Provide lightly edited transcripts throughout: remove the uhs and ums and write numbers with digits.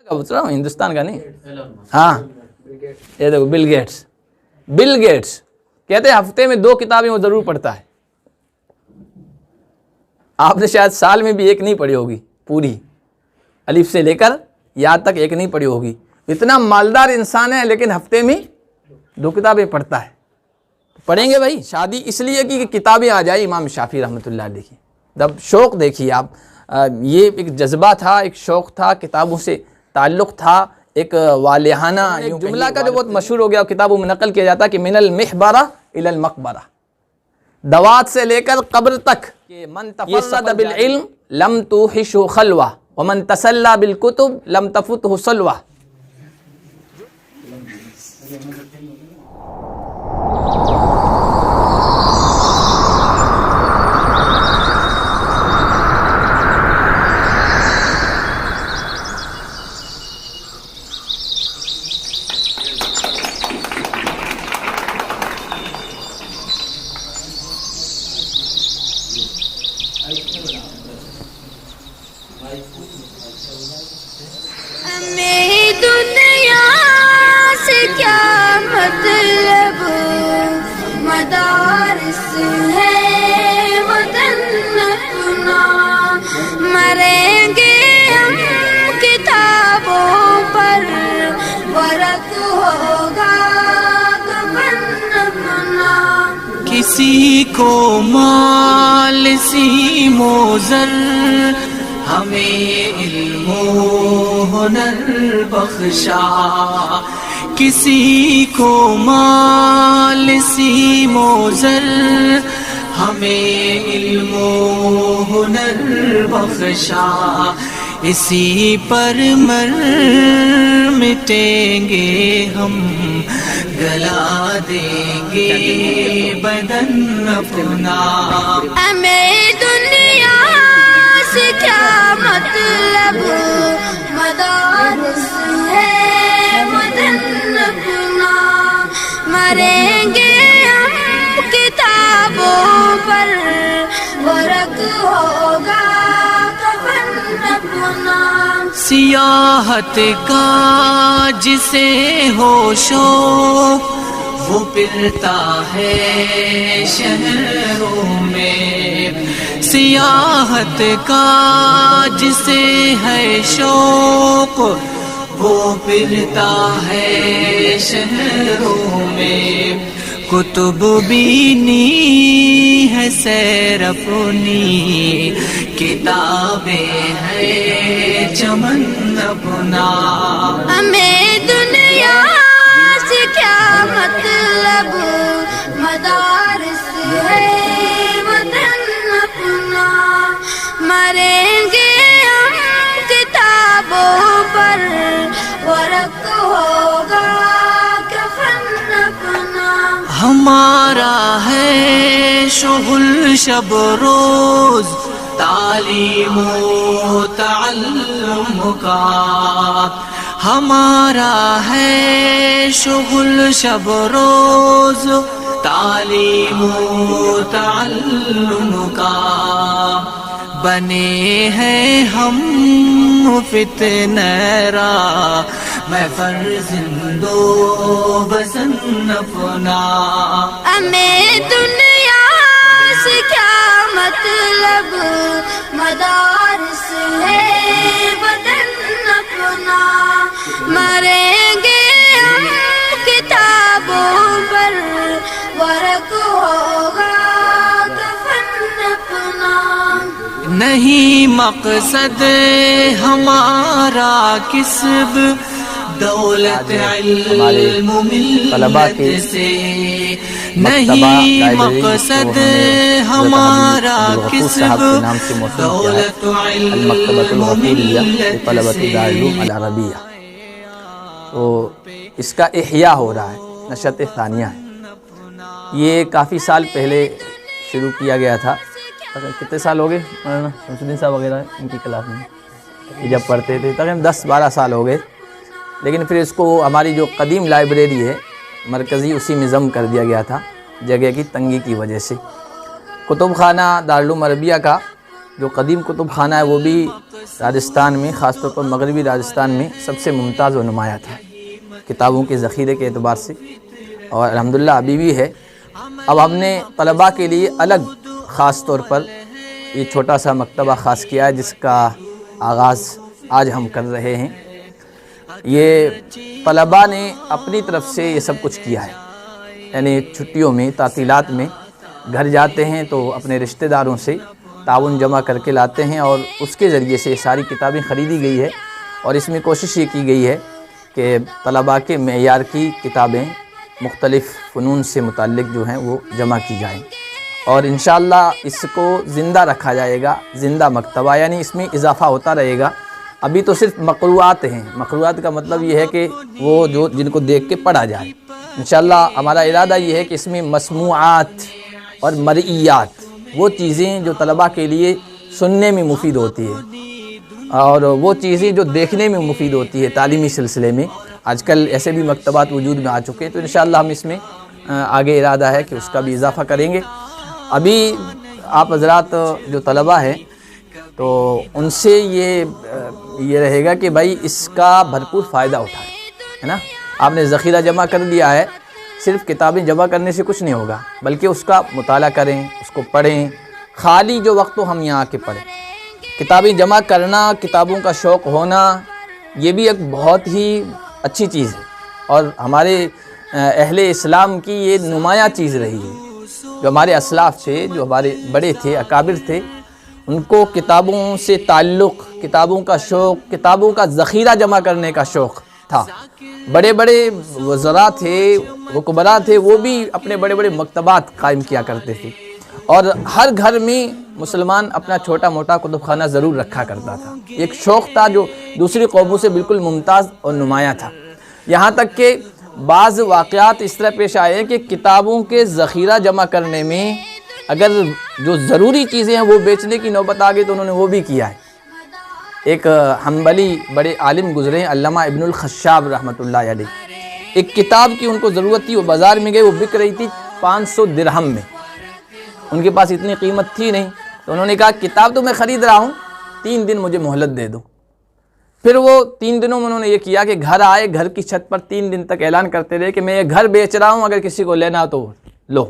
پوچھ رہا ہوں، ہندوستان کا نہیں. ہاں یہ دیکھو بل گیٹس کہتے ہیں ہفتے میں 2 کتابیں وہ ضرور پڑھتا ہے. آپ نے شاید سال میں بھی ایک نہیں پڑھی ہوگی پوری، الف سے لے کر یا تک ایک نہیں پڑھی ہوگی. اتنا مالدار انسان ہے لیکن ہفتے میں 2 کتابیں پڑھتا ہے. پڑھیں گے بھائی. شادی اس لیے کہ کتابیں آ جائیں. امام شافعی رحمۃ اللہ علیہ کی جب شوق دیکھیے آپ، یہ ایک جذبہ تھا، ایک شوق تھا، کتابوں سے تعلق تھا، ایک والہانہ جملہ کا جو بہت مشہور ہو گیا کتابوں میں نقل کیا جاتا ہے کہ من المحبرہ الی المقبرہ، دوات سے لے کر قبر تک. من تفرد بالعلم لم توحشہ خلوہ ومن تسلی بالکتب لم تفتہ صلوہ. ہمیں دنیا سے کیا مطلب، مدارس ہے وطن اپنا، مریں گے ہم کتابوں پر، ورق ہوگا کفن اپنا. کسی کو مال سیم و زر، ہمیں علم و ہنر بخشا. کسی کو مال سیم و زر، ہمیں علم و ہنر بخشا. اسی پر مر مٹیں گے ہم، گلا دیں گے بدن اپنا. ہمیں دنیا سے کیا مطلب، مدارس ہے وطن اپنا، مریں گے ہم کتابوں پر، ورق ہوگا کفن اپنا. سیاحت کا جسے ہو شوق، وہ پھرتا ہے شہروں میں. سیاحت کا جسے ہے شوق، وہ پھرتا ہے شہروں میں. کتب بینی ہے سیر اپنی، کتابیں ہے چمن اپنا. ہمیں دنیا سے کیا مطلب، مدارس ہے وطن اپنا، مریں گے ہم کتابوں پر، ورق ہوگا کفن اپنا. ہمارا ہے شغل شب روز، تعلیم و تعلم کا. ہمارا ہے شغل شب روز، تعلیم و تعلم کا. بنے ہیں ہم فتنہ را، میں فرزند و بزن اپنا. ہمیں دنیا سے کیا مطلب، مدارس ہے وطن اپنا، مریں گے ہم کتابوں پر، ورق ہوگا کفن اپنا. نہیں مقصد ہمارا کسب، دولت علم ملت سے. نہیں مقصد ہمارا کسب، دولت علم ملت سے. تو اس کا احیاء ہو رہا ہے، نشست ثانیہ ہے. یہ کافی سال پہلے شروع کیا گیا تھا. کتنے سال ہو گئے مولانا شمس الدین صاحب وغیرہ ان کی کلاس میں یہ جب پڑھتے تھے؟ تقریباً 10-12 سال ہو گئے. لیکن پھر اس کو ہماری جو قدیم لائبریری ہے مرکزی، اسی میں ضم کر دیا گیا تھا جگہ کی تنگی کی وجہ سے. کتب خانہ دارالعلوم عربیہ کا جو قدیم کتب خانہ ہے وہ بھی راجستھان میں، خاص طور پر مغربی راجستھان میں سب سے ممتاز و نمایاں تھا کتابوں کے ذخیرے کے اعتبار سے، اور الحمدللہ ابھی بھی ہے۔ اب ہم نے طلباء کے لیے الگ خاص طور پر یہ چھوٹا سا مکتبہ خاص کیا ہے، جس کا آغاز آج ہم کر رہے ہیں۔ یہ طلباء نے اپنی طرف سے یہ سب کچھ کیا ہے، یعنی چھٹیوں میں، تعطیلات میں گھر جاتے ہیں تو اپنے رشتہ داروں سے تعاون جمع کر کے لاتے ہیں، اور اس کے ذریعے سے ساری کتابیں خریدی گئی ہے، اور اس میں کوشش یہ کی گئی ہے کہ طلباء کے معیار کی کتابیں مختلف فنون سے متعلق جو ہیں وہ جمع کی جائیں، اور انشاءاللہ اس کو زندہ رکھا جائے گا، زندہ مکتبہ، یعنی اس میں اضافہ ہوتا رہے گا۔ ابھی تو صرف مقروءات ہیں، مقروءات کا مطلب یہ ہے کہ وہ جو جن کو دیکھ کے پڑھا جائے۔ انشاءاللہ ہمارا ارادہ یہ ہے کہ اس میں مسموعات اور مرئیات، وہ چیزیں جو طلباء کے لیے سننے میں مفید ہوتی ہے، اور وہ چیزیں جو دیکھنے میں مفید ہوتی ہے تعلیمی سلسلے میں، آج کل ایسے بھی مکتبات وجود میں آ چکے ہیں، تو انشاءاللہ ہم اس میں آگے ارادہ ہے کہ اس کا بھی اضافہ کریں گے۔ ابھی آپ حضرات جو طلباء ہیں تو ان سے یہ رہے گا کہ بھائی اس کا بھرپور فائدہ اٹھائیں، ہے نا۔ آپ نے ذخیرہ جمع کر دیا ہے، صرف کتابیں جمع کرنے سے کچھ نہیں ہوگا، بلکہ اس کا مطالعہ کریں، اس کو پڑھیں، خالی جو وقت ہو ہم یہاں آ کے پڑھیں۔ کتابیں جمع کرنا، کتابوں کا شوق ہونا، یہ بھی ایک بہت ہی اچھی چیز ہے، اور ہمارے اہل اسلام کی یہ نمایاں چیز رہی ہے۔ جو ہمارے اسلاف تھے، جو ہمارے بڑے تھے، اکابر تھے، ان کو کتابوں سے تعلق، کتابوں کا شوق، کتابوں کا ذخیرہ جمع کرنے کا شوق تھا۔ بڑے بڑے وزراء تھے، حکمراں تھے، وہ بھی اپنے بڑے بڑے مکتبات قائم کیا کرتے تھے، اور ہر گھر میں مسلمان اپنا چھوٹا موٹا کتب خانہ ضرور رکھا کرتا تھا۔ ایک شوق تھا جو دوسری قوموں سے بالکل ممتاز اور نمایاں تھا۔ یہاں تک کہ بعض واقعات اس طرح پیش آئے کہ کتابوں کے ذخیرہ جمع کرنے میں اگر جو ضروری چیزیں ہیں وہ بیچنے کی نوبت آ گئی تو انہوں نے وہ بھی کیا ہے۔ ایک حنبلی بڑے عالم گزرے ہیں، علامہ ابن الخشاب رحمۃ اللہ علیہ، ایک کتاب کی ان کو ضرورت تھی، وہ بازار میں گئے، وہ بک رہی تھی 500 درہم میں، ان کے پاس اتنی قیمت تھی نہیں، تو انہوں نے کہا کتاب تو میں خرید رہا ہوں، 3 دن مجھے مہلت دے دو۔ پھر وہ 3 دنوں میں انہوں نے یہ کیا کہ گھر آئے، گھر کی چھت پر 3 دن تک اعلان کرتے رہے کہ میں یہ گھر بیچ رہا ہوں، اگر کسی کو لینا ہو تو لو۔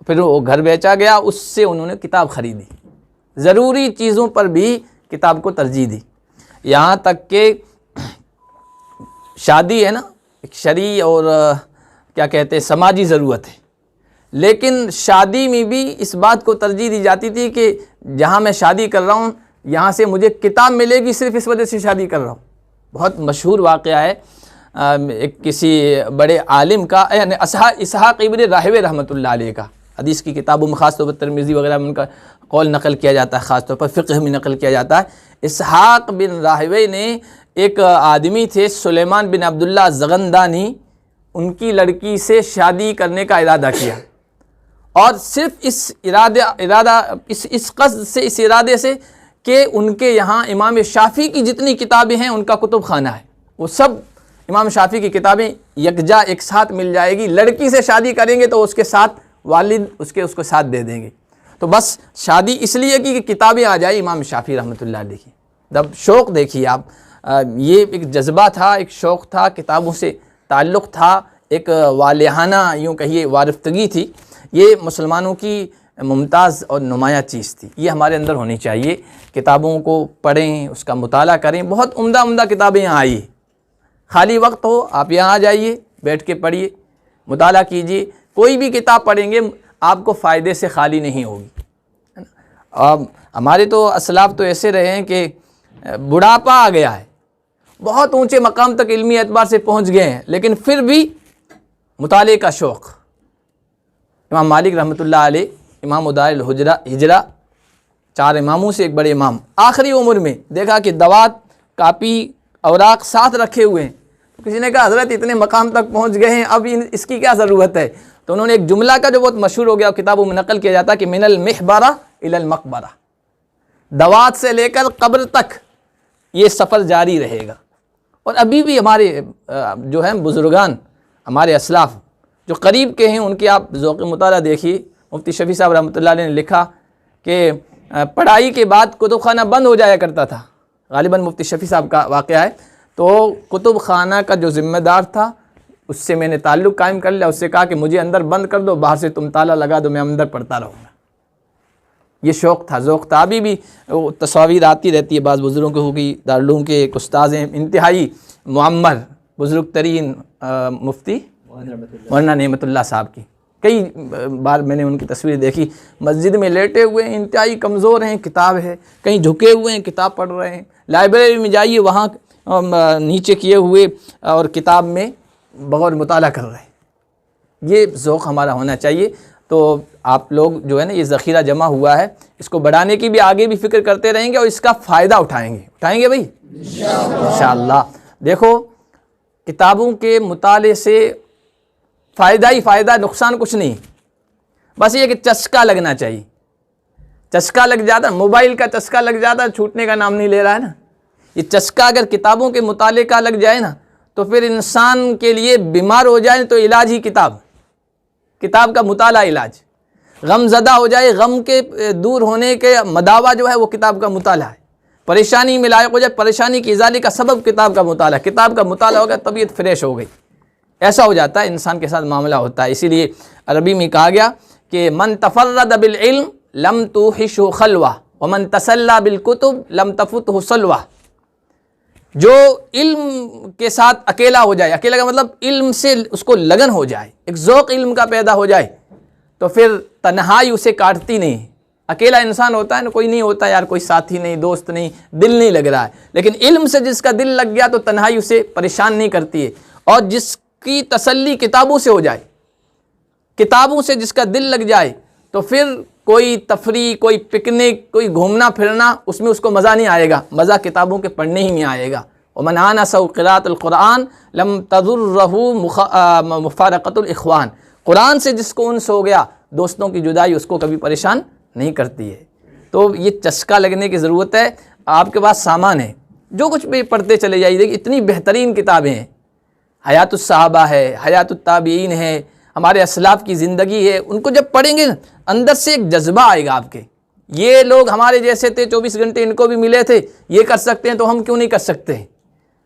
پھر وہ گھر بیچا گیا، اس سے انہوں نے کتاب خریدی، ضروری چیزوں پر بھی کتاب کو ترجیح دی۔ یہاں تک کہ شادی ہے نا، ایک شرعی اور کیا کہتے ہیں سماجی ضرورت ہے، لیکن شادی میں بھی اس بات کو ترجیح دی جاتی تھی کہ جہاں میں شادی کر رہا ہوں یہاں سے مجھے کتاب ملے گی، صرف اس وجہ سے شادی کر رہا ہوں۔ بہت مشہور واقعہ ہے ایک کسی بڑے عالم کا، یعنی اسحاق ابن راہوے رحمۃ اللہ علیہ کا، حدیث کی کتابوں میں خاص طور پر ترمذی وغیرہ میں ان کا قول نقل کیا جاتا ہے، خاص طور پر فقہ میں نقل کیا جاتا ہے۔ اسحاق بن راہوے نے ایک آدمی تھے سلیمان بن عبداللہ زغندانی، ان کی لڑکی سے شادی کرنے کا ارادہ کیا، اور صرف اس قصد سے، اس ارادے سے کہ ان کے یہاں امام شافعی کی جتنی کتابیں ہیں ان کا کتب خانہ ہے، وہ سب امام شافعی کی کتابیں یکجا ایک ساتھ مل جائے گی۔ لڑکی سے شادی کریں گے تو اس کے ساتھ والد اس کو ساتھ دے دیں گے، تو بس شادی اس لیے کی کہ کتابیں آ جائیں امام شافعی رحمۃ اللہ علیہ کی۔ جب شوق دیکھیے آپ، یہ ایک جذبہ تھا، ایک شوق تھا، کتابوں سے تعلق تھا، ایک والہانہ یوں کہیے وارفتگی تھی، یہ مسلمانوں کی ممتاز اور نمایاں چیز تھی، یہ ہمارے اندر ہونی چاہیے۔ کتابوں کو پڑھیں، اس کا مطالعہ کریں، بہت عمدہ عمدہ کتابیں یہاں آئی، خالی وقت ہو آپ یہاں آ جائیے، بیٹھ کے پڑھیے، مطالعہ کیجیے، کوئی بھی کتاب پڑھیں گے آپ کو فائدے سے خالی نہیں ہوگی۔ اب ہمارے تو اسلاف تو ایسے رہے ہیں کہ بڑھاپا آ گیا ہے، بہت اونچے مقام تک علمی اعتبار سے پہنچ گئے ہیں، لیکن پھر بھی مطالعے کا شوق۔ امام مالک رحمۃ اللہ علیہ، امام دار الہجرہ، 4 اماموں سے ایک بڑے امام، آخری عمر میں دیکھا کہ دوات، کاپی، اوراق ساتھ رکھے ہوئے ہیں، کسی نے کہا حضرت اتنے مقام تک پہنچ گئے ہیں، اب اس کی کیا ضرورت ہے؟ تو انہوں نے ایک جملہ کا جو بہت مشہور ہو گیا، کتابوں میں نقل کیا جاتا ہے کہ من المحبرہ الی المقبرہ، دوات سے لے کر قبر تک یہ سفر جاری رہے گا۔ اور ابھی بھی ہمارے جو ہیں بزرگان، ہمارے اسلاف جو قریب کے ہیں، ان کے آپ ذوق مطالعہ دیکھیے۔ مفتی شفیع صاحب رحمۃ اللہ علیہ نے لکھا کہ پڑھائی کے بعد کتب خانہ بند ہو جایا کرتا تھا، غالباً مفتی شفیع صاحب کا واقعہ ہے، تو کتب خانہ کا جو ذمہ دار تھا اس سے میں نے تعلق قائم کر لیا، اس سے کہا کہ مجھے اندر بند کر دو، باہر سے تم تالا لگا دو، میں اندر پڑھتا رہوں گا۔ یہ شوق تھا، ذوق تھا۔ ابھی بھی تصاویر آتی رہتی ہے بعض بزرگوں کی، دارالعلوم کے ایک استاذ ہیں انتہائی معمر، بزرگ ترین مفتی مولانا نعمت اللہ صاحب کی، کئی بار میں نے ان کی تصویر دیکھی، مسجد میں لیٹے ہوئے ہیں، انتہائی کمزور ہیں، کتاب ہے، کہیں جھکے ہوئے ہیں کتاب پڑھ رہے ہیں، لائبریری میں جائیے وہاں نیچے کیے ہوئے اور کتاب میں بغور مطالعہ کر رہے ہیں۔ یہ ذوق ہمارا ہونا چاہیے۔ تو آپ لوگ جو ہے نا یہ ذخیرہ جمع ہوا ہے، اس کو بڑھانے کی بھی آگے بھی فکر کرتے رہیں گے اور اس کا فائدہ اٹھائیں گے بھائی انشاءاللہ۔ دیکھو کتابوں کے مطالعے سے فائدہ ہی فائدہ، نقصان کچھ نہیں، بس یہ کہ چسکا لگنا چاہیے۔ چسکا لگ جاتا، موبائل کا چسکا لگ جاتا، چھوٹنے کا نام نہیں لے رہا ہے نا۔ یہ چسکا اگر کتابوں کے مطالعے کا لگ جائے نا تو پھر انسان کے لیے بیمار ہو جائے تو علاج ہی کتاب کا مطالعہ علاج، غم زدہ ہو جائے، غم کے دور ہونے کے مداوا جو ہے وہ کتاب کا مطالعہ ہے، پریشانی میں لائق ہو جائے، پریشانی کی ازالے کا سبب کتاب کا مطالعہ ہو گیا، طبیعت فریش ہو گئی، ایسا ہو جاتا ہے، انسان کے ساتھ معاملہ ہوتا ہے۔ اسی لیے عربی میں کہا گیا کہ من تفرد بالعلم لم توحشہ خلوہ ومن تسلی بالکتب لم تفتہ سلوہ۔ جو علم کے ساتھ اکیلا ہو جائے، اکیلا کا مطلب علم سے اس کو لگن ہو جائے، ایک ذوق علم کا پیدا ہو جائے، تو پھر تنہائی اسے کاٹتی نہیں۔ اکیلا انسان ہوتا ہے نا، کوئی نہیں ہوتا یار، کوئی ساتھی نہیں، دوست نہیں، دل نہیں لگ رہا ہے، لیکن علم سے جس کا دل لگ گیا تو تنہائی اسے پریشان نہیں کرتی ہے۔ اور جس کی تسلی کتابوں سے ہو جائے، کتابوں سے جس کا دل لگ جائے، تو پھر کوئی تفریح، کوئی پکنک، کوئی گھومنا پھرنا، اس میں اس کو مزہ نہیں آئے گا، مزہ کتابوں کے پڑھنے ہی میں آئے گا۔ ومن آنس قراءۃ القرآن لم تضرہ مفارقۃ الاخوان۔ قرآن سے جس کو انس ہو گیا، دوستوں کی جدائی اس کو کبھی پریشان نہیں کرتی ہے۔ تو یہ چسکا لگنے کی ضرورت ہے۔ آپ کے پاس سامان ہے، جو کچھ بھی پڑھتے چلے جائیے، دیکھیے اتنی بہترین کتابیں ہیں، حیات الصحابہ ہے، حیات التابعین ہے، ہمارے اسلاف کی زندگی ہے، ان کو جب پڑھیں گے اندر سے ایک جذبہ آئے گا آپ کے، یہ لوگ ہمارے جیسے تھے، 24 گھنٹے ان کو بھی ملے تھے، یہ کر سکتے ہیں تو ہم کیوں نہیں کر سکتے؟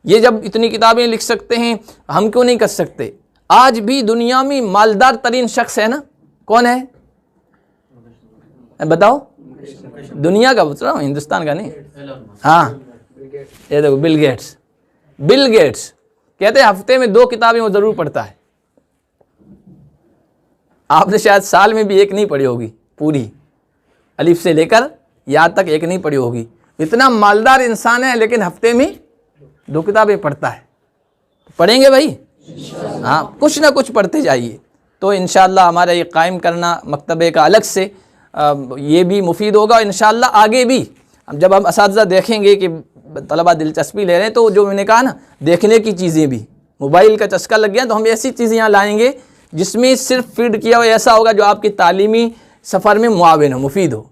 یہ جب اتنی کتابیں لکھ سکتے ہیں ہم کیوں نہیں کر سکتے؟ آج بھی دنیا میں مالدار ترین شخص ہے نا، کون ہے بتاؤ؟ دنیا کا بتا رہا ہوں، ہندوستان کا نہیں۔ ہاں یہ دیکھو بل گیٹس کہتے ہیں ہفتے میں 2 کتابیں وہ ضرور پڑھتا ہے۔ آپ نے شاید سال میں بھی ایک نہیں پڑھی ہوگی پوری، الف سے لے کر یا تک ایک نہیں پڑھی ہوگی۔ اتنا مالدار انسان ہے لیکن ہفتے میں 2 کتابیں پڑھتا ہے۔ پڑھیں گے بھائی؟ ہاں، کچھ نہ کچھ پڑھتے جائیے، تو انشاءاللہ ہمارا یہ قائم کرنا مکتبے کا الگ سے یہ بھی مفید ہوگا، اور انشاءاللہ آگے بھی جب ہم اساتذہ دیکھیں گے کہ طلبہ دلچسپی لے رہے ہیں، تو جو میں نے کہا نا دیکھنے کی چیزیں بھی، موبائل کا چسکا لگ گیا تو ہم ایسی چیزیں یہاں لائیں گے جس میں صرف فیڈ کیا ہوا ایسا ہوگا جو آپ کی تعلیمی سفر میں معاون ہو، مفید ہو۔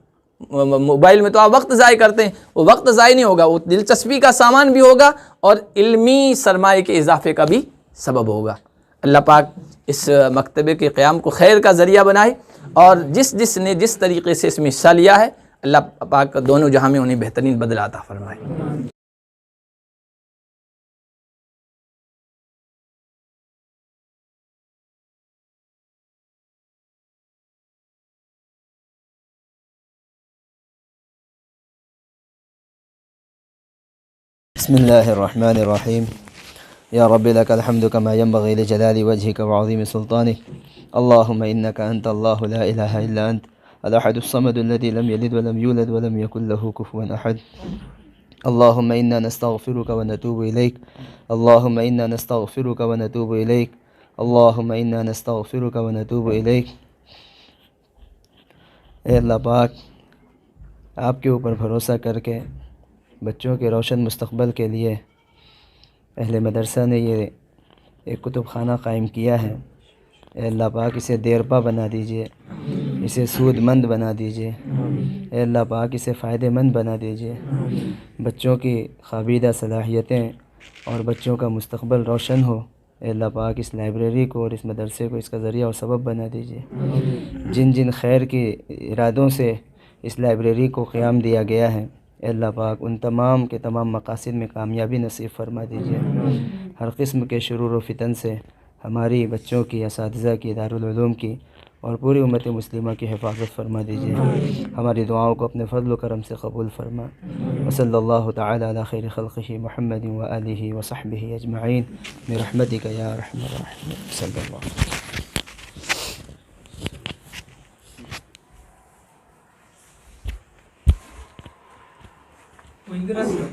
موبائل میں تو آپ وقت ضائع کرتے ہیں، وہ وقت ضائع نہیں ہوگا، وہ دلچسپی کا سامان بھی ہوگا اور علمی سرمایہ کے اضافے کا بھی سبب ہوگا۔ اللہ پاک اس مکتبے کے قیام کو خیر کا ذریعہ بنائے، اور جس نے جس طریقے سے اس میں حصہ لیا ہے، اللہ پاک دونوں جہاں میں انہیں بہترین بدلہ عطا فرمائے۔ بسم الله الرحمن الرحيم. يا رب لك الحمد كما ينبغي لجلال وجهك وعظيم سلطانك. اللهم إنك أنت الله لا إله إلا أنت الأحد الصمد الذي لم يلد ولم يولد ولم يكن له كفوا أحد. اللهم إنا نستغفرك ونتوب إليك. اللهم إنا نستغفرك ونتوب إليك. اللهم إنا نستغفرك ونتوب إليك. اے اللہ پاک، آپ کے اوپر بھروسہ کر کے بچوں کے روشن مستقبل کے لیے اہل مدرسہ نے یہ ایک کتب خانہ قائم کیا ہے۔ اے اللہ پاک اسے دیرپا بنا دیجئے، اسے سود مند بنا دیجئے، اے اللہ پاک اسے فائدہ مند بنا دیجئے، بچوں کی خوابیدہ صلاحیتیں اور بچوں کا مستقبل روشن ہو۔ اے اللہ پاک اس لائبریری کو اور اس مدرسے کو اس کا ذریعہ اور سبب بنا دیجئے۔ جن خیر کے ارادوں سے اس لائبریری کو قیام دیا گیا ہے، اے اللہ پاک ان تمام کے تمام مقاصد میں کامیابی نصیب فرما دیجیے. ہر قسم کے شرور و فتن سے ہماری بچوں کی، اساتذہ کی، دارالعلوم کی اور پوری امت مسلمہ کی حفاظت فرما دیجیے. ہماری دعاؤں کو اپنے فضل و کرم سے قبول فرما. وصلی اللہ تعالی علی خیر خلقہ محمد و آلہ و صحبہ اجمعین برحمتک یا ارحم الراحمین. صلی اللہ علیہ وسلم.